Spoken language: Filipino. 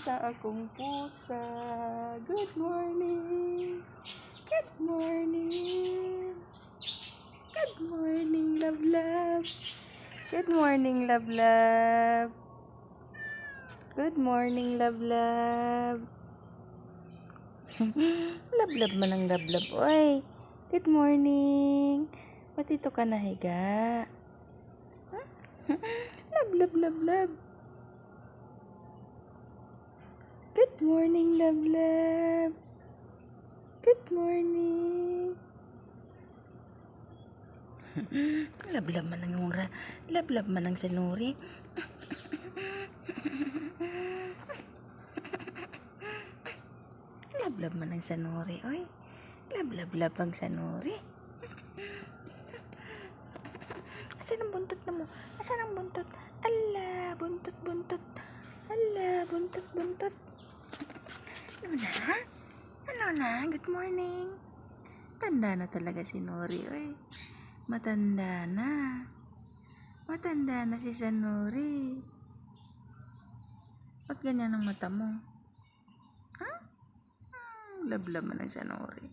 sa akong pusa. Good morning. Good morning. Good morning, love, love. Good morning, love, love. Good morning, love, love. Love, love man ang love, love. Oy, good morning. Ba't dito ka nahiga? Huh? Love, love, love, love. Good morning, love, love. Good morning. Love, love man ang love, love man ang sanuri. Love, love man ang sanuri. Oy, love, love, love ang sanuri. Asan ang buntot na mo? Asan ang buntot? Ala, buntot, buntot. Ala, buntot, buntot. Ano na? Ano na? Good morning. Tanda na talaga si Nori. Oy, matanda na. Matanda na si Sanori. Ba't ganyan ang mata mo? Ha? Lablab man ang Sanori.